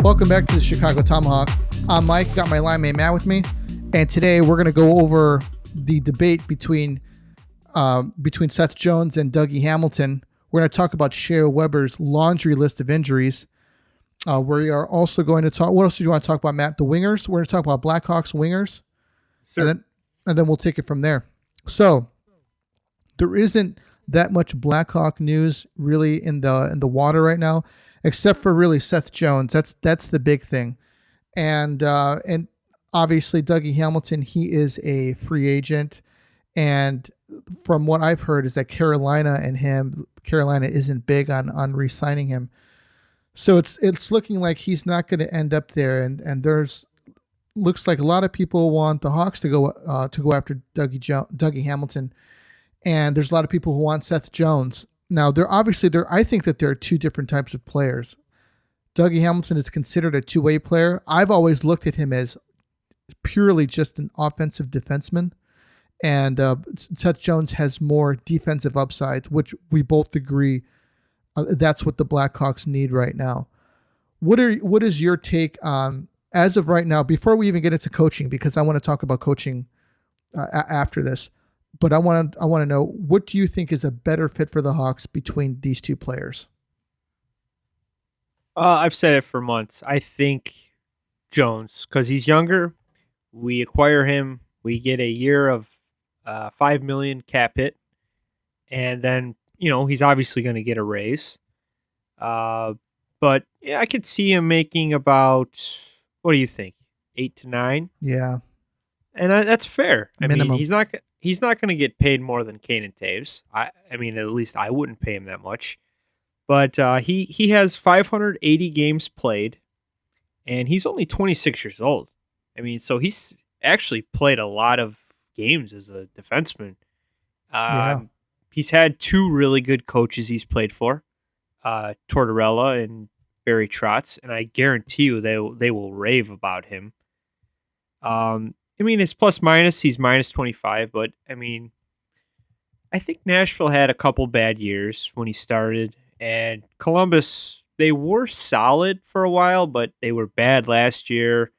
Welcome back to the Chicago Tomahawk. I'm Mike, got my line mate Matt with me, and today we're going to go over the debate between Seth Jones and Dougie Hamilton. We're going to talk about Shea Weber's laundry list of injuries. We are also going to talk. What else do you want to talk about, Matt? The wingers. We're going to talk about Blackhawks wingers, sure. and then we'll take it from there. So there isn't that much Blackhawk news really in the water right now, except for really Seth Jones. That's the big thing, and obviously Dougie Hamilton. He is a free agent, and from what I've heard is that Carolina isn't big on re-signing him. So it's looking like he's not going to end up there, and looks like a lot of people want the Hawks to go after Dougie Hamilton, and there's a lot of people who want Seth Jones. Now I think that there are two different types of players. Dougie Hamilton is considered a two-way player. I've always looked at him as purely just an offensive defenseman, and Seth Jones has more defensive upside, which we both agree. That's what the Blackhawks need right now. What is your take on, as of right now, before we even get into coaching, because I want to talk about coaching after this, but I want to know, what do you think is a better fit for the Hawks between these two players? I've said it for months. I think Jones, because he's younger. We acquire him. We get a year of $5 million cap hit, and then he's obviously going to get a raise. But yeah, I could see him making about, what do you think, 8 to 9? Yeah, and that's fair. Minimum. I mean, he's not going to get paid more than Kane and Taves. I mean, at least I wouldn't pay him that much. But he has 580 games played, and he's only 26 years old. I mean, so he's actually played a lot of games as a defenseman. Yeah. He's had two really good coaches he's played for, Tortorella and Barry Trotz, and I guarantee you they will rave about him. I mean, his plus minus, he's minus 25, but I mean, I think Nashville had a couple bad years when he started, and Columbus, they were solid for a while, but they were bad last year.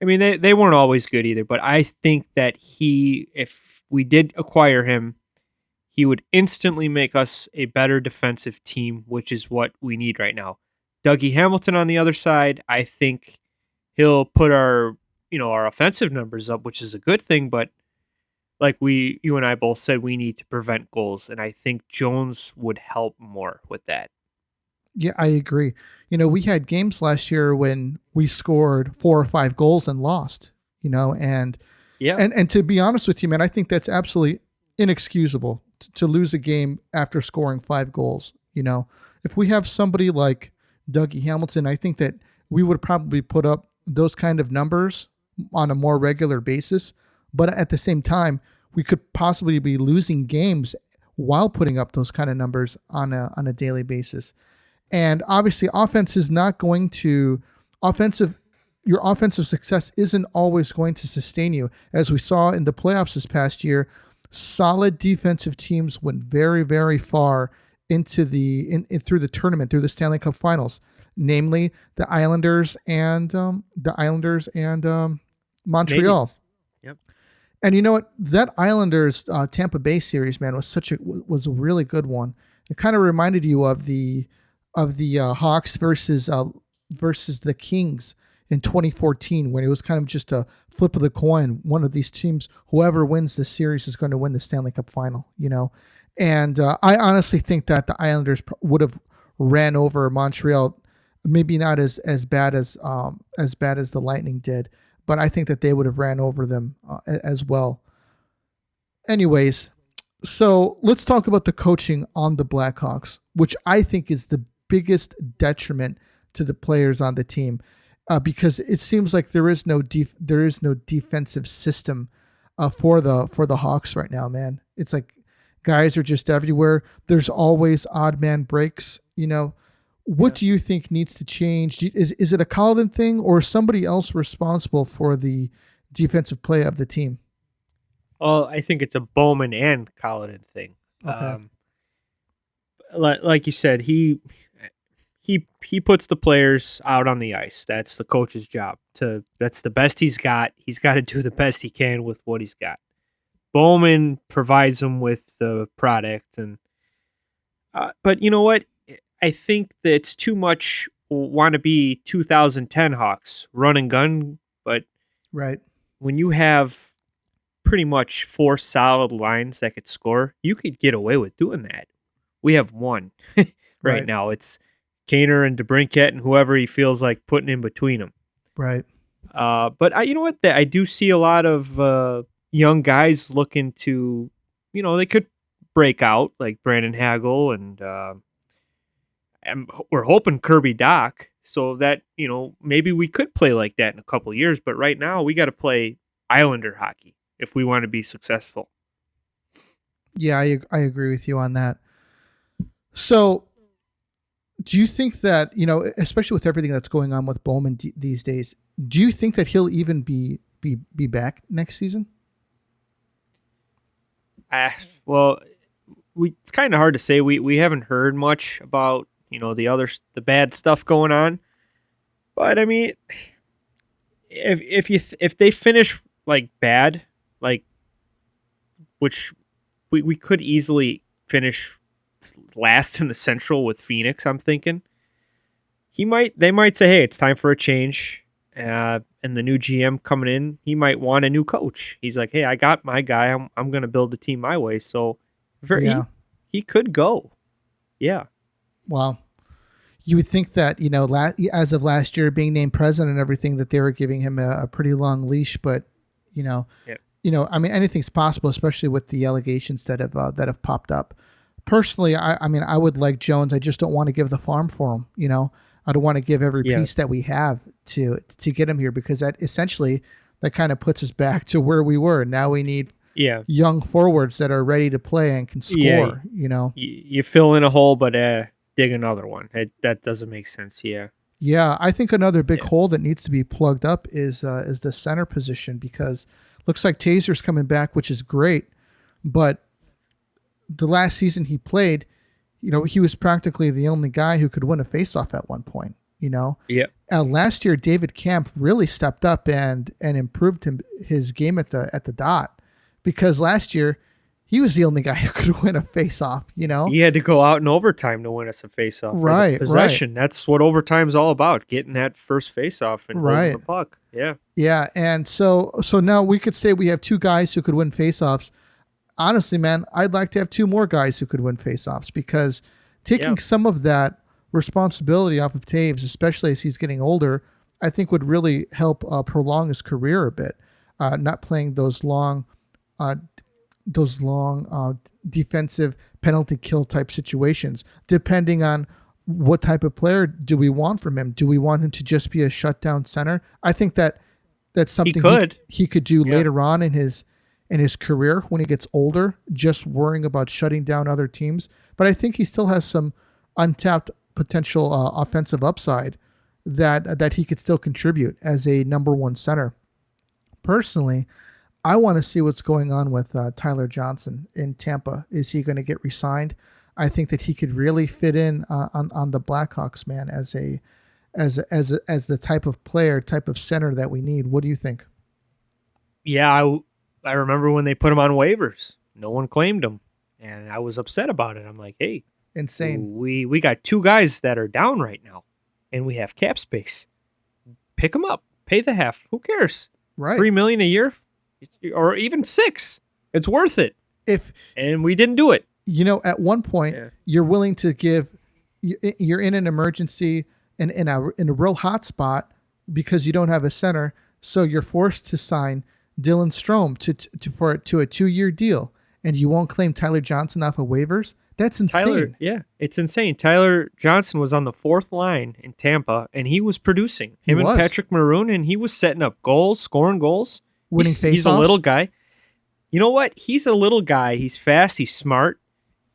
I mean, they weren't always good either, but I think that if we did acquire him, he would instantly make us a better defensive team, which is what we need right now. Dougie Hamilton on the other side, I think he'll put our offensive numbers up, which is a good thing, but like you and I both said, we need to prevent goals, and I think Jones would help more with that. Yeah, I agree. We had games last year when we scored 4 or 5 goals and lost, and yeah. And to be honest with you, man, I think that's absolutely inexcusable to lose a game after scoring 5 goals. If we have somebody like Dougie Hamilton, I think that we would probably put up those kind of numbers on a more regular basis. But at the same time, we could possibly be losing games while putting up those kind of numbers on a daily basis. And obviously, your offensive success isn't always going to sustain you. As we saw in the playoffs this past year, solid defensive teams went very, very far into through the tournament, through the Stanley Cup Finals, namely the Islanders and Montreal. Yep. And you know what? That Islanders Tampa Bay series, man, was a really good one. It kind of reminded you of the Hawks versus the Kings in 2014, when it was kind of just a flip of the coin. One of these teams, whoever wins the series, is going to win the Stanley Cup final. And I honestly think that the Islanders would have ran over Montreal, maybe not as bad as the Lightning did, but I think that they would have ran over them as well. Anyways, so let's talk about the coaching on the Blackhawks, which I think is the biggest detriment to the players on the team, because it seems like there is no defensive system for the Hawks right now, man. It's like guys are just everywhere. There's always odd man breaks. What do you think needs to change? Is it a Colliton thing, or somebody else responsible for the defensive play of the team? Well, I think it's a Bowman and Colliton thing. Okay. Like you said, he he puts the players out on the ice. That's the coach's job. That's the best he's got. He's got to do the best he can with what he's got. Bowman provides him with the product, and but you know what? I think that it's too much wannabe 2010 Hawks run and gun. But Right. when you have pretty much 4 solid lines that could score, you could get away with doing that. We have one right now. It's Kaner and DeBrincat and whoever he feels like putting in between them. Right. But you know what? I do see a lot of young guys looking to, they could break out like Brandon Hagel and we're hoping Kirby Doc, so that maybe we could play like that in a couple of years. But right now we got to play Islander hockey if we want to be successful. Yeah, I agree with you on that. So, do you think that, especially with everything that's going on with Bowman these days, do you think that he'll even be back next season? Well, it's kind of hard to say. We haven't heard much about the bad stuff going on. But I mean, if they finish like bad, like which we could easily finish last in the Central with Phoenix, I'm thinking they might say, hey, it's time for a change. And the new GM coming in, he might want a new coach. He's like, hey, I got my guy. I'm going to build the team my way. So he could go. Yeah. Well, you would think that, as of last year being named president and everything, that they were giving him a pretty long leash, but I mean, anything's possible, especially with the allegations that have popped up. Personally, I would like Jones. I just don't want to give the farm for him. I don't want to give every piece that we have to get him here, because that essentially that kind of puts us back to where we were. Now we need young forwards that are ready to play and can score. You fill in a hole, but dig another one. That doesn't make sense. Yeah, I think another big hole that needs to be plugged up is the center position, because looks like Taser's coming back, which is great, but the last season he played, he was practically the only guy who could win a faceoff at one point. Last year, David Kampf really stepped up and improved his game at the dot, because last year he was the only guy who could win a faceoff. He had to go out in overtime to win us a faceoff. Right, possession. Right. That's what overtime's all about: getting that first faceoff and holding the puck. Yeah, and so now we could say we have 2 guys who could win faceoffs. Honestly, man, I'd like to have 2 more guys who could win faceoffs, because taking some of that responsibility off of Taves, especially as he's getting older, I think would really help prolong his career a bit. Not playing those long defensive penalty kill type situations, depending on what type of player do we want from him. Do we want him to just be a shutdown center? I think that's something he could do later on in his career when he gets older, just worrying about shutting down other teams. But I think he still has some untapped potential offensive upside that he could still contribute as a number 1 center. Personally, I want to see what's going on with Tyler Johnson in Tampa. Is he going to get re-signed? I think that he could really fit in on the Blackhawks, man, as the type of center that we need. What do you think? Yeah, I remember when they put him on waivers. No one claimed him, and I was upset about it. I'm like, hey, insane. We got 2 guys that are down right now, and we have cap space. Pick them up. Pay the half. Who cares? Right. $3 million a year, or even 6. It's worth it. And we didn't do it. At one point, you're willing to give. You're in an emergency and in a real hot spot because you don't have a center, so you're forced to sign Dylan Strome to a 2-year deal, and you won't claim Tyler Johnson off of waivers. That's insane. It's insane. Tyler Johnson was on the 4th line in Tampa, and he was producing. And Patrick Maroon, and he was setting up goals, scoring goals. Winning faceoffs. He's a little guy. You know what? He's a little guy. He's fast. He's smart.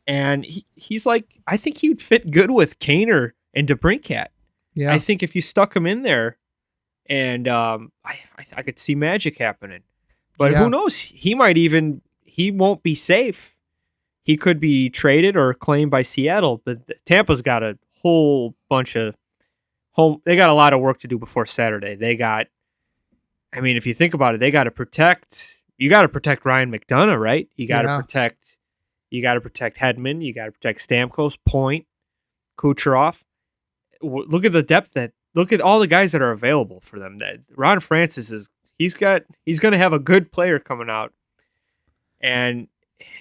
And he's like, I think he'd fit good with Kaner and DeBrincat. Yeah. I think if you stuck him in there, and I could see magic happening. But who knows? He won't be safe. He could be traded or claimed by Seattle, but Tampa's got to whole bunch of home. They got a lot of work to do before Saturday. If you think about it, they got to protect. You got to protect Ryan McDonough, right? You got to protect. You got to protect Hedman. You got to protect Stamkos, Point, Kucherov. Look at the depth look at all the guys that are available for them. That Ron Francis he's going to have a good player coming out, and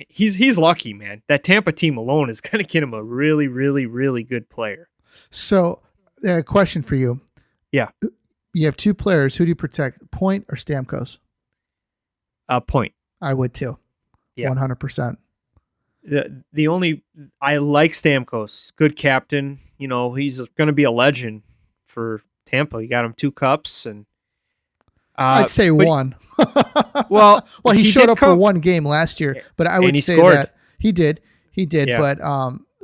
he's lucky, man. That Tampa team alone is going to get him a really, really, really good player. So, question for you. Yeah, you have two players. Who do you protect, Point or Stamkos? Point. I would too. Yeah, 100%. I like Stamkos, good captain. He's going to be a legend for Tampa. You got him 2 cups, and I'd say one. well, he showed up for one game last year, but I would say scored. That he did, yeah.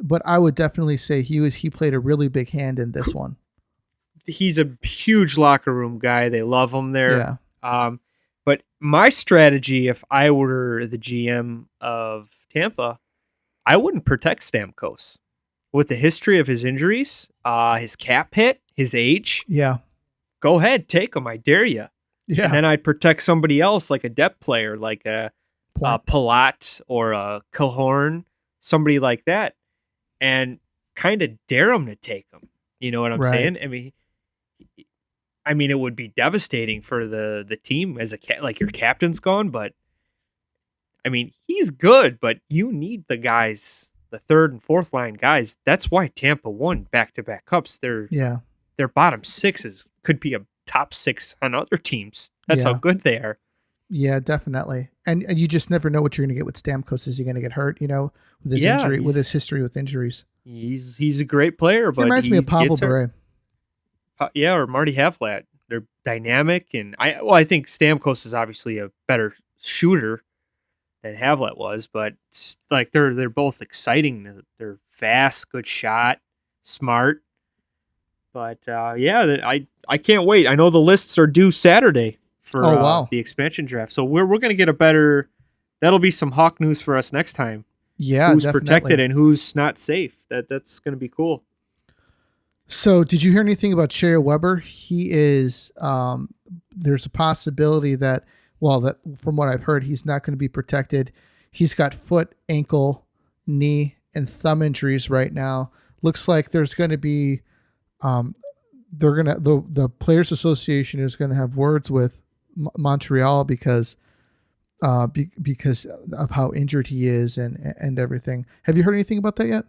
but I would definitely say he played a really big hand in this one. He's a huge locker room guy. They love him there. Yeah. But my strategy, if I were the GM of Tampa, I wouldn't protect Stamkos. With the history of his injuries, his cap hit, his age. Yeah. Go ahead, take him. I dare you. Yeah. And then I'd protect somebody else, like a depth player, like a Palat or a Killhorn, somebody like that, and kind of dare him to take him. You know what I'm saying? I mean, it would be devastating for the team as like your captain's gone, but I mean, he's good, but you need the guys, the third and fourth line guys. That's why Tampa won back-to-back cups. Their bottom 6 could be a top 6 on other teams. That's how good they are. Yeah, definitely. And you just never know what you're going to get with Stamkos. Is he going to get hurt? With his injury, with his history with injuries. He's a great player, but he reminds me of Pavel Bure. Or Marty Havlat. They're dynamic, and I think Stamkos is obviously a better shooter than Havlat was, but like they're both exciting. They're fast, good shot, smart. But I can't wait. I know the lists are due Saturday for the expansion draft, so we're going to get a better. That'll be some Hawk news for us next time. Yeah, who's definitely. Protected and who's not safe. That's going to be cool. So, did you hear anything about Shea Weber? He is. There's a possibility that from what I've heard, he's not going to be protected. He's got foot, ankle, knee, and thumb injuries right now. Looks like there's going to be. The Players Association is going to have words with Montreal because of how injured he is and everything. Have you heard anything about that yet?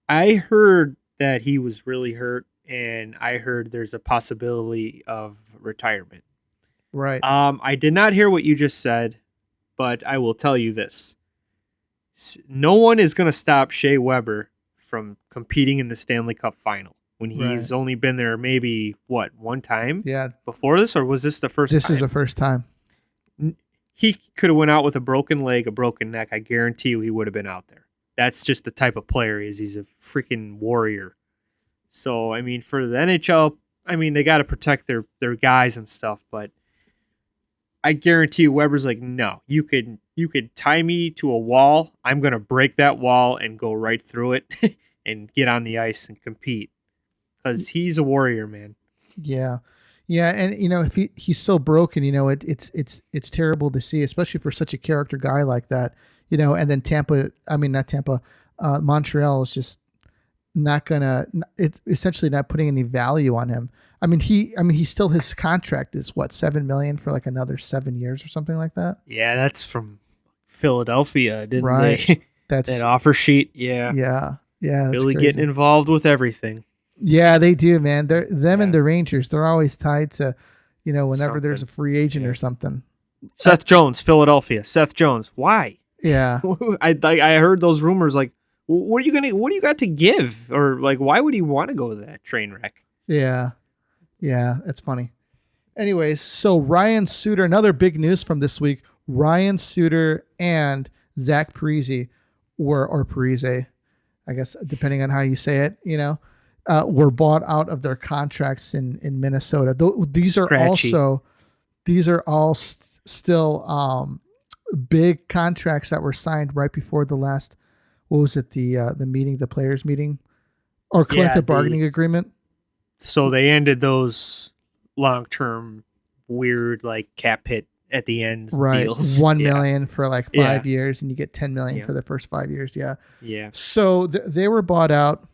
I heard that he was really hurt, and I heard there's a possibility of retirement. Right. I did not hear what you just said, but I will tell you this. No one is going to stop Shea Weber from competing in the Stanley Cup final when he's only been there maybe, one time? Yeah. Before this, or was this the first time? This is the first time. He could have went out with a broken leg, a broken neck. I guarantee you he would have been out there. That's just the type of player he is. He's a freaking warrior. So, I mean, for the NHL, they got to protect their guys and stuff, but I guarantee you Weber's like, no, you could tie me to a wall. I'm going to break that wall and go right through it and get on the ice and compete because he's a warrior, man. Yeah. Yeah, and if he's so broken, it's terrible to see, especially for such a character guy like that. And then Montreal is just not gonna. It's essentially not putting any value on him. He still, his contract is $7 million for like another 7 years or something like that. Yeah, that's from Philadelphia, didn't right. they? That's that offer sheet. Yeah. Yeah. Really getting involved with everything. Yeah, they do, man. And the Rangers, they're always tied to, whenever there's a free agent or something. Seth Jones, Philadelphia. Seth Jones. Why? Yeah. I heard those rumors like, what do you got to give? Or like, why would he want to go to that train wreck? Yeah. Yeah, that's funny. Anyways, so Ryan Suter, another big news from this week. Ryan Suter and Zach Parise or Parise, I guess, depending on how you say it, were bought out of their contracts in Minnesota. These are all still big contracts that were signed right before the last, what was it, the meeting, the players meeting or collective bargaining agreement. So they ended those long-term weird like cap hit at the end deals. 1 million for like 5 Yeah. years, and you get 10 million for the first 5 years. Yeah. Yeah. So they were bought out.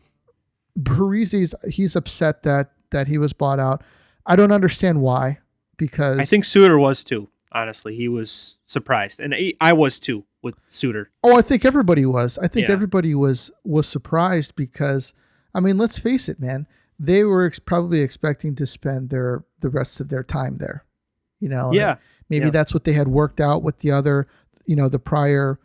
Parise, he's upset that he was bought out. I don't understand why, because I think Suter was too. Honestly, he was surprised, and I was too with Suter. Oh, I think everybody was. I think Yeah. everybody was surprised because, I mean, let's face it, man. They were probably expecting to spend the rest of their time there. You know, Yeah. maybe that's what they had worked out with the other, the prior,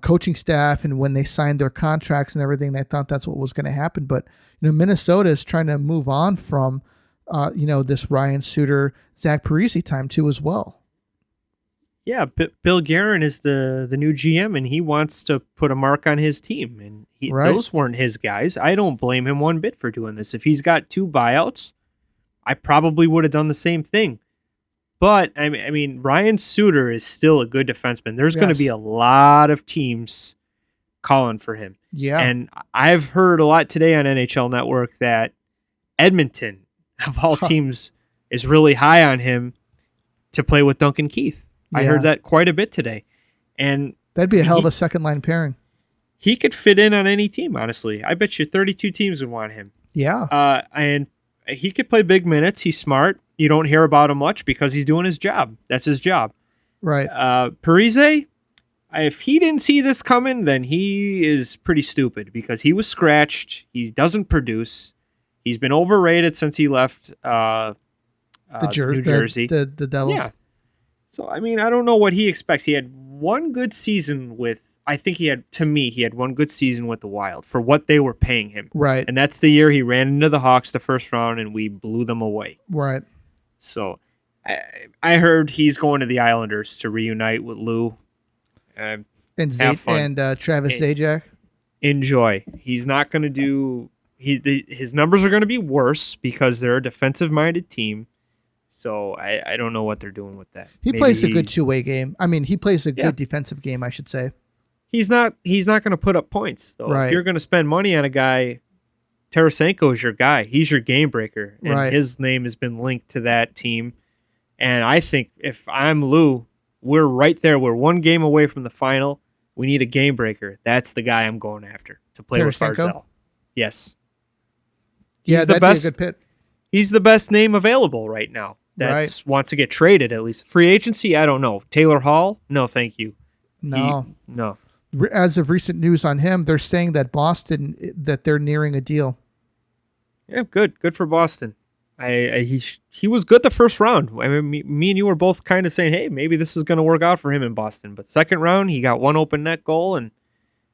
coaching staff, and when they signed their contracts and everything, they thought that's what was going to happen. But Minnesota is trying to move on from, this Ryan Suter, Zach Parise time too as well. Yeah, Bill Guerin is the new GM, and he wants to put a mark on his team. And those weren't his guys. I don't blame him one bit for doing this. If he's got 2 buyouts, I probably would have done the same thing. But, I mean, Ryan Suter is still a good defenseman. There's going to be a lot of teams calling for him. Yeah. And I've heard a lot today on NHL Network that Edmonton, of all teams, is really high on him to play with Duncan Keith. Yeah. I heard that quite a bit today. And that'd be a hell of a second line pairing. He could fit in on any team, honestly. I bet you 32 teams would want him. Yeah. And he could play big minutes. He's smart. You don't hear about him much because he's doing his job. That's his job. Right. Parise, if he didn't see this coming, then he is pretty stupid because he was scratched. He doesn't produce. He's been overrated since he left New Jersey. The Devils. Yeah. So, I mean, I don't know what he expects. He had one good season with, I think he had one good season with the Wild for what they were paying him. Right. And that's the year he ran into the Hawks the first round and we blew them away. Right. So, I heard he's going to the Islanders to reunite with Lou. And Travis Zajac. Enjoy. He's not going to do... his numbers are going to be worse because they're a defensive-minded team. So I don't know what they're doing with that. He plays a good two-way game. I mean, he plays a good defensive game, I should say. He's not going to put up points, though. Right. If you're going to spend money on a guy, Tarasenko is your guy. He's your game breaker. And his name has been linked to that team. And I think if I'm Lou, we're right there. We're one game away from the final. We need a game breaker. That's the guy I'm going after to play with Barzal. Yes. That'd be a good pick. He's the best name available right now. That wants to get traded, at least. Free agency, I don't know. Taylor Hall? No, thank you. No. No. As of recent news on him, they're saying that Boston, that they're nearing a deal. Yeah, good. Good for Boston. He was good the first round. I mean, me and you were both kind of saying, hey, maybe this is going to work out for him in Boston. But second round, he got one open net goal, and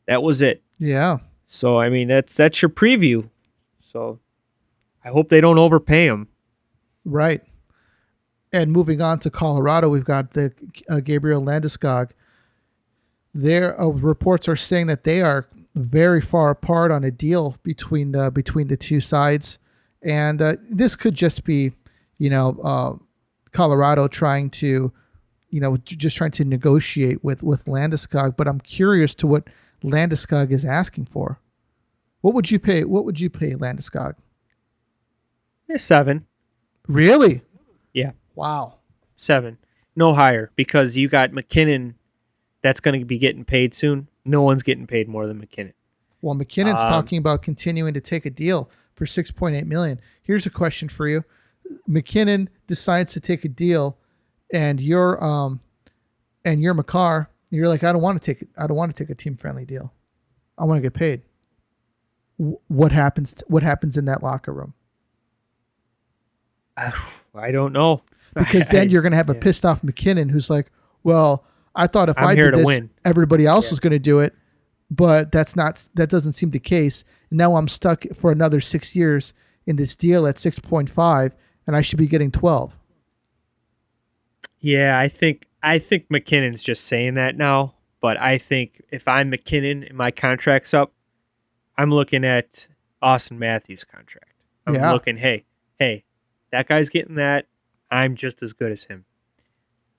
that was it. Yeah. So, I mean, that's your preview. So, I hope they don't overpay him. Right. And moving on to Colorado, we've got the Gabriel Landeskog. Their reports are saying that they are very far apart on a deal between the two sides, and this could just be, Colorado trying to, just trying to negotiate with Landeskog. But I'm curious to what Landeskog is asking for. What would you pay? What would you pay Landeskog? 7. Really? Yeah. Wow. 7. No higher, because you got McKinnon that's going to be getting paid soon. No one's getting paid more than McKinnon. Well, McKinnon's talking about continuing to take a deal for $6.8 million. Here's a question for you. McKinnon decides to take a deal, and you're Makar. You're like, I don't want to take a team-friendly deal. I want to get paid. What happens in that locker room? I don't know. Because then you're going to have a pissed off McKinnon who's like, well, I thought if I did this, everybody else was going to do it, but that doesn't seem the case. And now I'm stuck for another 6 years in this deal at 6.5, and I should be getting 12. Yeah, I think McKinnon's just saying that now, but I think if I'm McKinnon and my contract's up, I'm looking at Austin Matthews' contract. I'm looking, hey, that guy's getting that. I'm just as good as him.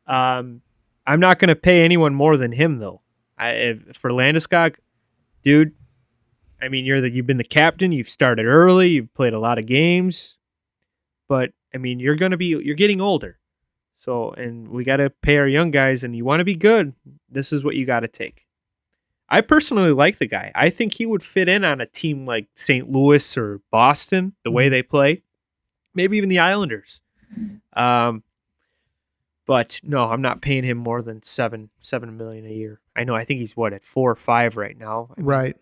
I'm not going to pay anyone more than him, though. For Landeskog, dude, I mean, you've been the captain. You've started early. You've played a lot of games. But, I mean, you're getting older. So, and we got to pay our young guys, and you want to be good, this is what you got to take. I personally like the guy. I think he would fit in on a team like St. Louis or Boston, the way they play. Maybe even the Islanders. But no, I'm not paying him more than $7 million a year. I know. I think he's at 4 or 5 right now. I mean, Right.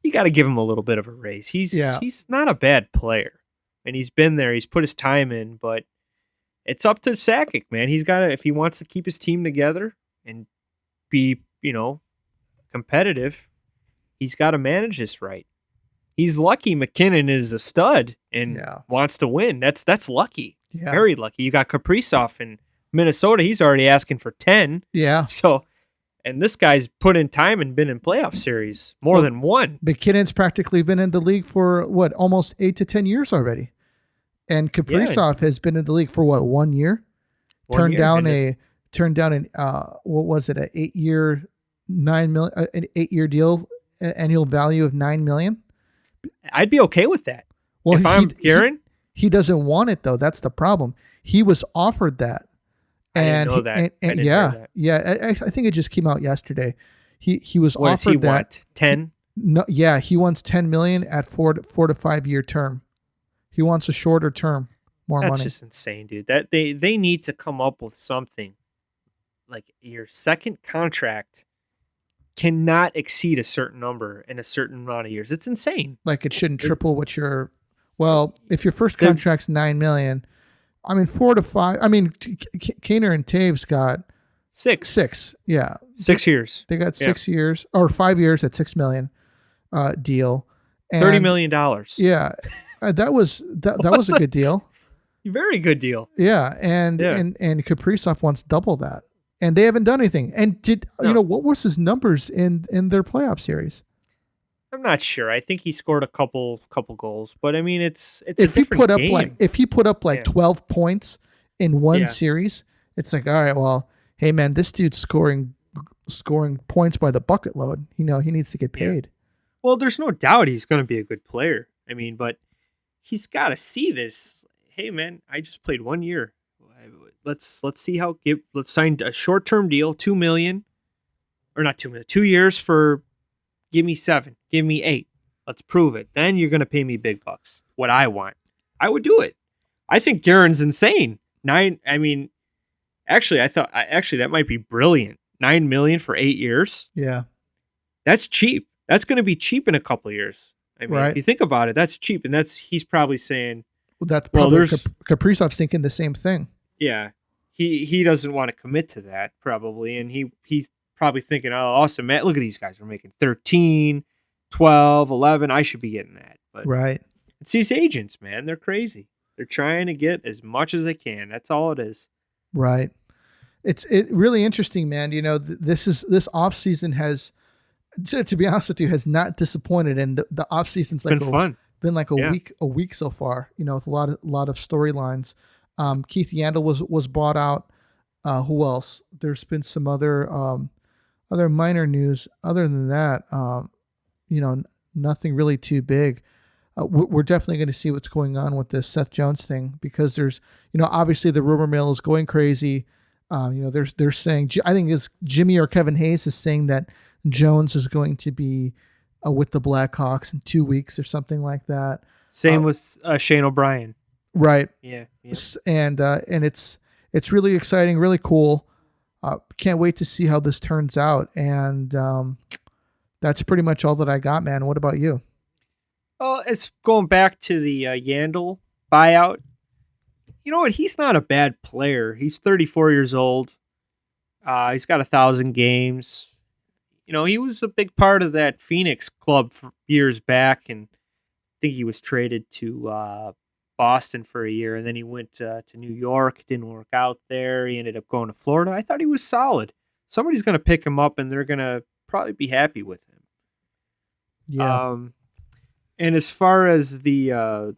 You got to give him a little bit of a raise. He's not a bad player, and he's been there. He's put his time in, but it's up to Sakic, man. He's got to, if he wants to keep his team together and be, competitive, he's got to manage this right. He's lucky McKinnon is a stud and wants to win. That's lucky. Yeah. Very lucky. You got Kaprizov in Minnesota. He's already asking for 10. Yeah. So, and this guy's put in time and been in playoff series more than one. McKinnon's practically been in the league for almost 8 to 10 years already. And Kaprizov has been in the league for 1 year? Turned down an what was it, an 8-year $9 million, an 8-year deal, annual value of $9 million? I'd be okay with that. Well, if I'm Guerin, he doesn't want it though. That's the problem. He was offered that. And I didn't know that. I think it just came out yesterday. He was offered that. What, 10? No, yeah, he wants $10 million at 4 to 5 year term. He wants a shorter term, more money. That's just insane, dude. That they need to come up with something. Like your second contract cannot exceed a certain number in a certain amount of years. It's insane. Like it shouldn't triple what your. Well, if your first contract's $9 million, I mean 4 to 5. I mean, Kaner and Taves got 6. Yeah, 6 years. They got 6 years or 5 years at $6 million deal. And $30 million. Yeah, that was a good deal. Very good deal. Yeah, and Kaprizov wants double that, and they haven't done anything. And what was his numbers in their playoff series? I'm not sure. I think he scored a couple goals, but I mean, it's if a different game. If he put up 12 points in one series, it's like, all right, well, hey man, this dude's scoring points by the bucket load. He needs to get paid. Yeah. Well, there's no doubt he's going to be a good player. I mean, but he's got to see this. Hey man, I just played 1 year. Let's see let's sign a short-term deal, $2 million, or not $2 million, 2 years for. Give me 7. Give me 8. Let's prove it. Then you're going to pay me big bucks. What I want. I would do it. I think Guerin's insane. Actually, that might be brilliant. $9 million for 8 years. Yeah. That's cheap. That's going to be cheap in a couple of years. I mean, if you think about it, that's cheap. And he's probably saying. Well, that's probably Kaprizov's thinking the same thing. Yeah. He doesn't want to commit to that probably. And he's probably thinking, oh, awesome, Matt, look at these guys. We're making 13, 12, 11. I should be getting that. But right. It's these agents, man. They're crazy. They're trying to get as much as they can. That's all it is. Right. It's really interesting, man. This offseason has, to be honest with you, has not disappointed. And the offseason's like been like a week so far, with a lot of storylines. Keith Yandel was bought out. Who else? There's been some other minor news. Other than that, nothing really too big. We're definitely going to see what's going on with this Seth Jones thing because there's, obviously the rumor mill is going crazy. They're saying, I think it's Jimmy or Kevin Hayes is saying that Jones is going to be with the Blackhawks in 2 weeks or something like that. Same with Shane O'Brien. Right. Yeah. And it's really exciting, really cool. Can't wait to see how this turns out. And that's pretty much all that I got, man. What about you? Well, it's going back to the Yandel buyout. You know what? He's not a bad player. He's 34 years old. He's got 1,000 games. He was a big part of that Phoenix club for years back, and I think he was traded to Boston for a year, and then he went to New York. It didn't work out there. He ended up going to Florida. I thought he was solid. Somebody's going to pick him up, and they're going to probably be happy with him. Yeah. And as far as the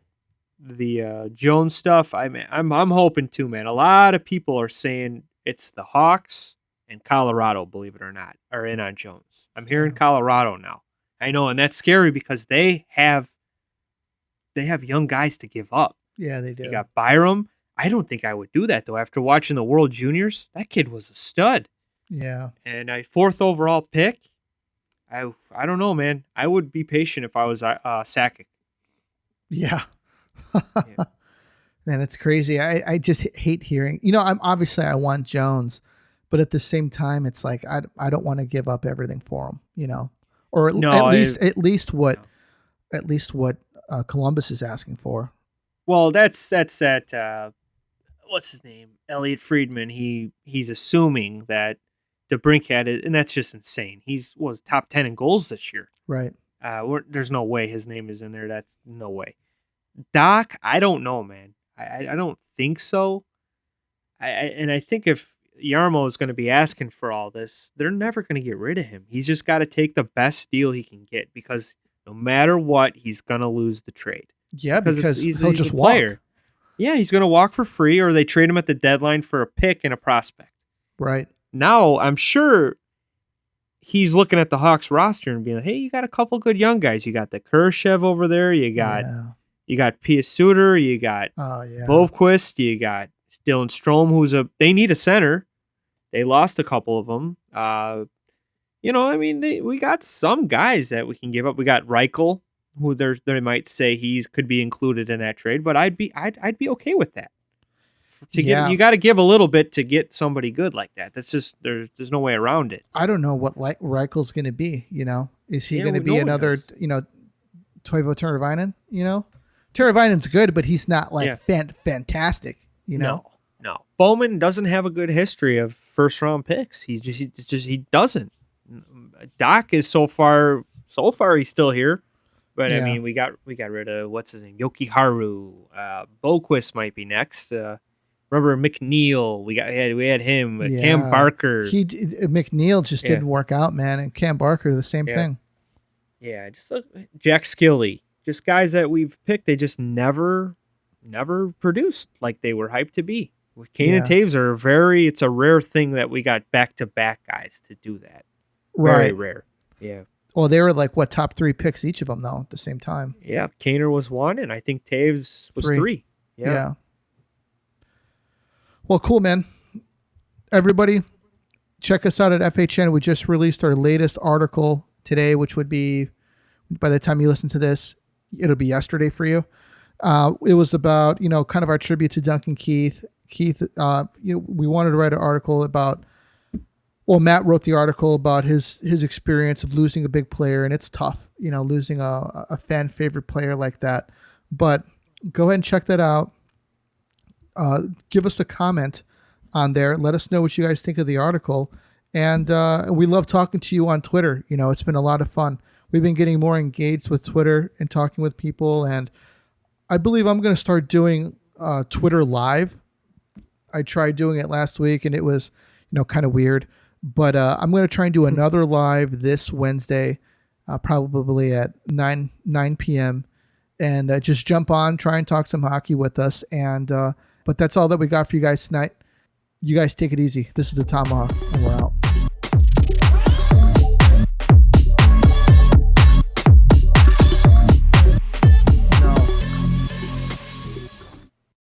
Jones stuff, I'm hoping too, man. A lot of people are saying it's the Hawks and Colorado, believe it or not, are in on Jones. I'm hearing Colorado now. I know, and that's scary because they have young guys to give up. Yeah, they do. You got Byram. I don't think I would do that though. After watching the World Juniors, that kid was a stud. Yeah. And a 4th overall pick. I don't know, man. I would be patient if I was Sakic. Yeah. Yeah. Man, it's crazy. I just hate hearing. I want Jones, but at the same time, it's like I don't want to give up everything for him. Or at least what Columbus is asking for. Well, that's that. What's his name? Elliot Friedman. He's assuming that DeBrincat is, and that's just insane. Was top 10 in goals this year. Right. There's no way his name is in there. That's no way. Doc, I don't know, man. I don't think so. I think if Yarmo is going to be asking for all this, they're never going to get rid of him. He's just got to take the best deal he can get because no matter what, he's going to lose the trade. Yeah, because he's just a player. Walk. Yeah, he's going to walk for free, or they trade him at the deadline for a pick and a prospect. Right. Now, I'm sure he's looking at the Hawks roster and being like, hey, you got a couple good young guys. You got the Khrushchev over there. You got Parise Suter. You got Bovquist. You got Dylan Strome, they need a center. They lost a couple of them. We got some guys that we can give up. We got Reichel, who they might say could be included in that trade, but I'd be okay with that. You got to give a little bit to get somebody good like that. That's just there's no way around it. I don't know what Reichel's going to be. Is he going to be another Toivo Teravainen? Teravainen's good, but he's not fantastic. No. Bowman doesn't have a good history of first round picks. He doesn't. Doc is so far he's still here. But I mean, we got rid of what's his name, Yokiharu. Boquist might be next. Remember McNeil? We had him. Cam Barker. McNeil just didn't work out, man. And Cam Barker, the same thing. Yeah, just Jack Skilly. Just guys that we've picked. They just never produced like they were hyped to be. With Kane and Taves it's a rare thing that we got back-to-back guys to do that. Very rare. Yeah. Well, they were top 3 picks each of them, though, at the same time. Yeah, Kaner was 1, and I think Taves was 3. Yeah. Well, cool, man. Everybody, check us out at FHN. We just released our latest article today, which would be, by the time you listen to this, it'll be yesterday for you. It was about, kind of our tribute to Duncan Keith. Keith, we wanted to write an article about, Matt wrote the article about his experience of losing a big player, and it's tough, losing a fan favorite player like that. But go ahead and check that out. Give us a comment on there. Let us know what you guys think of the article. And we love talking to you on Twitter. It's been a lot of fun. We've been getting more engaged with Twitter and talking with people. And I believe I'm going to start doing Twitter Live. I tried doing it last week and it was, kind of weird. But I'm going to try and do another live this Wednesday, probably at 9 p.m. And just jump on, try and talk some hockey with us. And but that's all that we got for you guys tonight. You guys take it easy. This is the Tomahawk, and we're